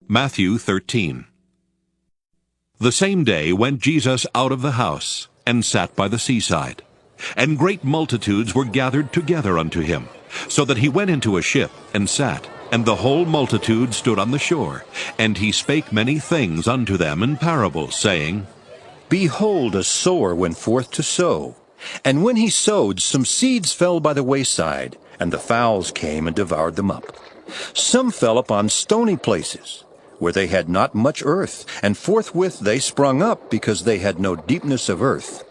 Matthew 13. The same day went Jesus out of the house, and sat by the seaside. And great multitudes were gathered together unto him, so that he went into a ship, and sat, and the whole multitude stood on the shore. And he spake many things unto them in parables, saying, Behold, a sower went forth to sow. And when he sowed, some seeds fell by the wayside, and the fowls came and devoured them up. Some fell upon stony places, where they had not much earth, and forthwith they sprung up, because they had no deepness of earth.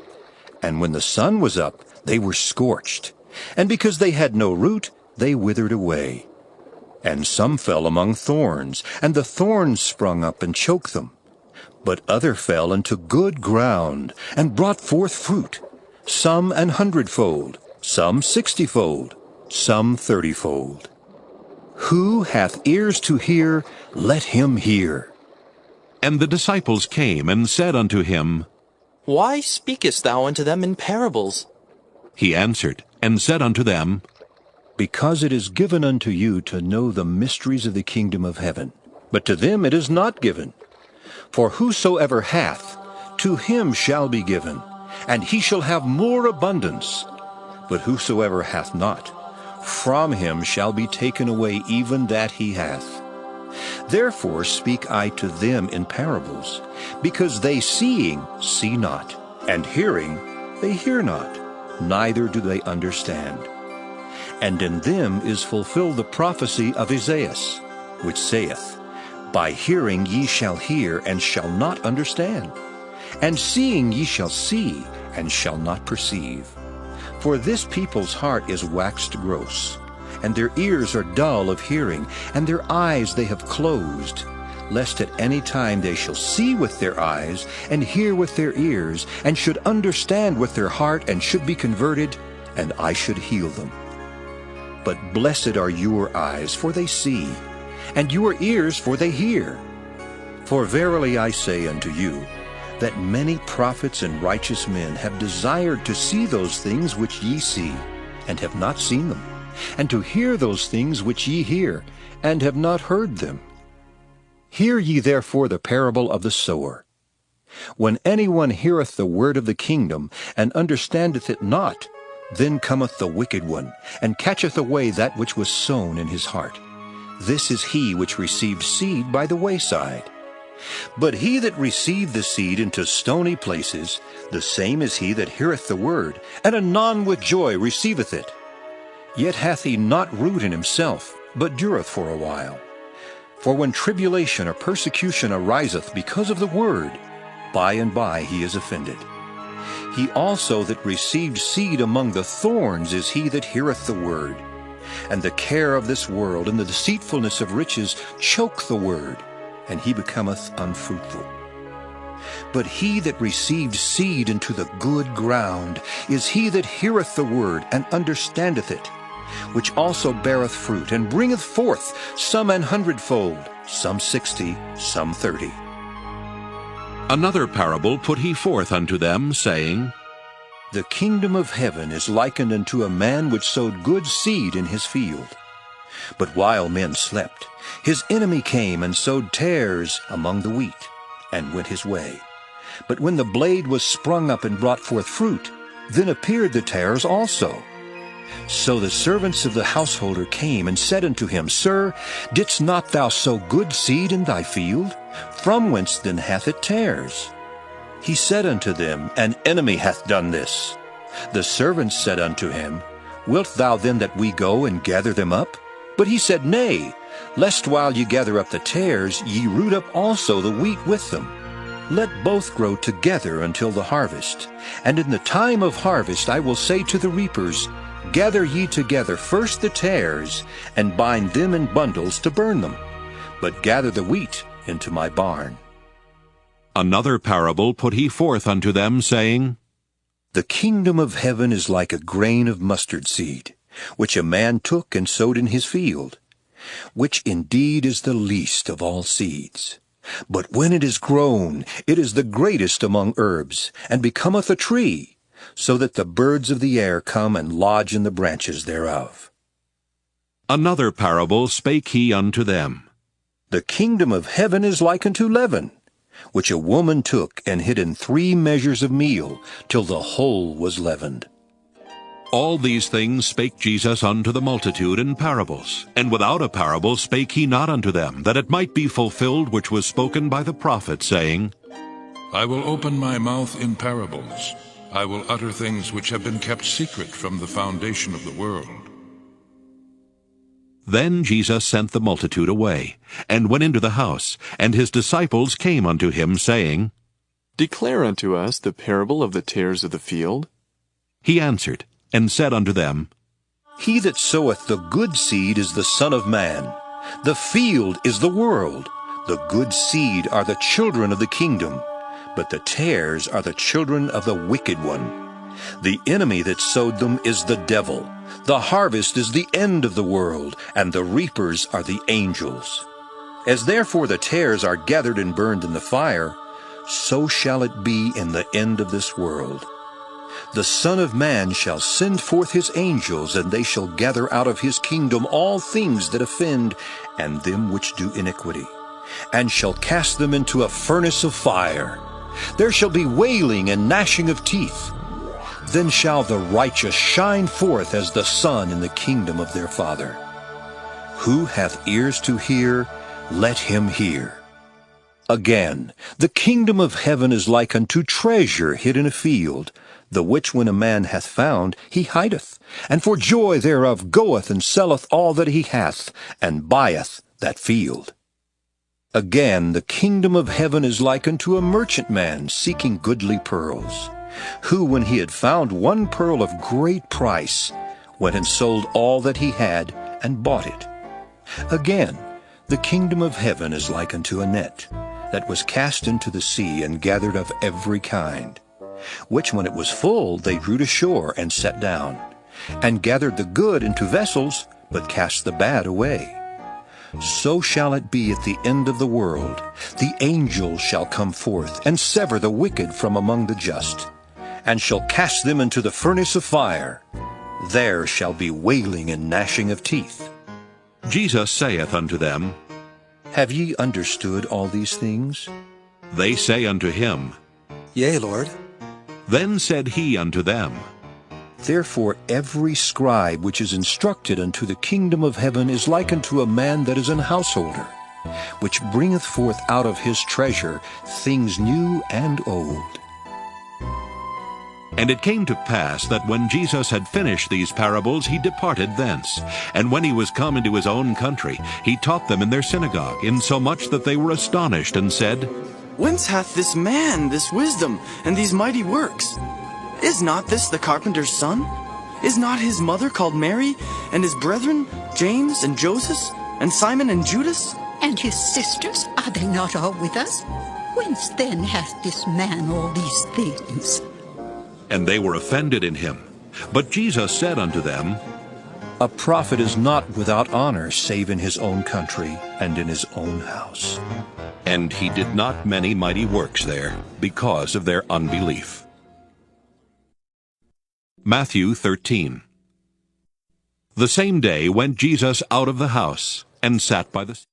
And when the sun was up, they were scorched, and because they had no root, they withered away. And some fell among thorns, and the thorns sprung up and choked them. But other fell into good ground, and brought forth fruit, some 100-fold, some 60-fold, some 30-fold. Who hath ears to hear, let him hear. And the disciples came and said unto him, Why speakest thou unto them in parables? He answered and said unto them, Because it is given unto you to know the mysteries of the kingdom of heaven, but to them it is not given. For whosoever hath, to him shall be given, and he shall have more abundance. But whosoever hath not, from him shall be taken away even that he hath. Therefore speak I to them in parables, because they seeing see not, and hearing they hear not, neither do they understand. And in them is fulfilled the prophecy of Isaiah, which saith, By hearing ye shall hear, and shall not understand, and seeing ye shall see, and shall not perceive. For this people's heart is waxed gross, and their ears are dull of hearing, and their eyes they have closed, lest at any time they shall see with their eyes, and hear with their ears, and should understand with their heart, and should be converted, and I should heal them. But blessed are your eyes, for they see, and your ears, for they hear. For verily I say unto you, that many prophets and righteous men have desired to see those things which ye see, and have not seen them, and to hear those things which ye hear, and have not heard them. Hear ye therefore the parable of the sower. When any one heareth the word of the kingdom, and understandeth it not, then cometh the wicked one, and catcheth away that which was sown in his heart. This is he which received seed by the wayside. But he that received the seed into stony places, the same is he that heareth the word, and anon with joy receiveth it. Yet hath he not root in himself, but dureth for a while. For when tribulation or persecution ariseth because of the word, by and by he is offended. He also that received seed among the thorns is he that heareth the word. And the care of this world and the deceitfulness of riches choke the word, and he becometh unfruitful. But he that received seed into the good ground is he that heareth the word, and understandeth it, which also beareth fruit, and bringeth forth some 100-fold, some 60, some 30. Another parable put he forth unto them, saying, The kingdom of heaven is likened unto a man which sowed good seed in his field. But while men slept, his enemy came and sowed tares among the wheat, and went his way. But when the blade was sprung up and brought forth fruit, then appeared the tares also. So the servants of the householder came and said unto him, Sir, didst not thou sow good seed in thy field? From whence then hath it tares? He said unto them, An enemy hath done this. The servants said unto him, Wilt thou then that we go and gather them up? But he said, Nay, lest while ye gather up the tares, ye root up also the wheat with them. Let both grow together until the harvest. And in the time of harvest I will say to the reapers, Gather ye together first the tares, and bind them in bundles to burn them, but gather the wheat into my barn. Another parable put he forth unto them, saying, The kingdom of heaven is like a grain of mustard seed, which a man took and sowed in his field, which indeed is the least of all seeds. But when it is grown, it is the greatest among herbs, and becometh a tree, so that the birds of the air come and lodge in the branches thereof. Another parable spake he unto them. The kingdom of heaven is like unto leaven, which a woman took and hid in 3 measures of meal, till the whole was leavened. All these things spake Jesus unto the multitude in parables, and without a parable spake he not unto them, that it might be fulfilled which was spoken by the prophet, saying, I will open my mouth in parables. I will utter things which have been kept secret from the foundation of the world. Then Jesus sent the multitude away, and went into the house, and his disciples came unto him, saying, Declare unto us the parable of the tares of the field. He answered, and said unto them, He that soweth the good seed is the Son of Man. The field is the world. The good seed are the children of the kingdom, but the tares are the children of the wicked one. The enemy that sowed them is the devil. The harvest is the end of the world, and the reapers are the angels. As therefore the tares are gathered and burned in the fire, so shall it be in the end of this world. The Son of Man shall send forth his angels, and they shall gather out of his kingdom all things that offend, and them which do iniquity, and shall cast them into a furnace of fire. There shall be wailing and gnashing of teeth. Then shall the righteous shine forth as the sun in the kingdom of their Father. Who hath ears to hear, let him hear. Again, the kingdom of heaven is like unto treasure hid in a field, the which when a man hath found, he hideth, and for joy thereof goeth and selleth all that he hath, and buyeth that field. Again, the kingdom of heaven is like unto a merchantman seeking goodly pearls, who, when he had found one pearl of great price, went and sold all that he had, and bought it. Again, the kingdom of heaven is like unto a net, that was cast into the sea, and gathered of every kind, which when it was full they drew to shore, and set down, and gathered the good into vessels, but cast the bad away. So shall it be at the end of the world. The angels shall come forth, and sever the wicked from among the just, and shall cast them into the furnace of fire. There shall be wailing and gnashing of teeth. Jesus saith unto them, Have ye understood all these things? They say unto him, Yea, Lord. Then said he unto them, Therefore every scribe which is instructed unto the kingdom of heaven is like unto a man that is an householder, which bringeth forth out of his treasure things new and old. And it came to pass that when Jesus had finished these parables, he departed thence. And when he was come into his own country, he taught them in their synagogue, insomuch that they were astonished, and said, Whence hath this man this wisdom, and these mighty works? Is not this the carpenter's son? Is not his mother called Mary, and his brethren, James and Joseph, and Simon and Judas? And his sisters, are they not all with us? Whence then hath this man all these things? And they were offended in him. But Jesus said unto them, A prophet is not without honor, save in his own country and in his own house. And he did not many mighty works there, because of their unbelief. Matthew 13. The same day went Jesus out of the house, and sat by the sea.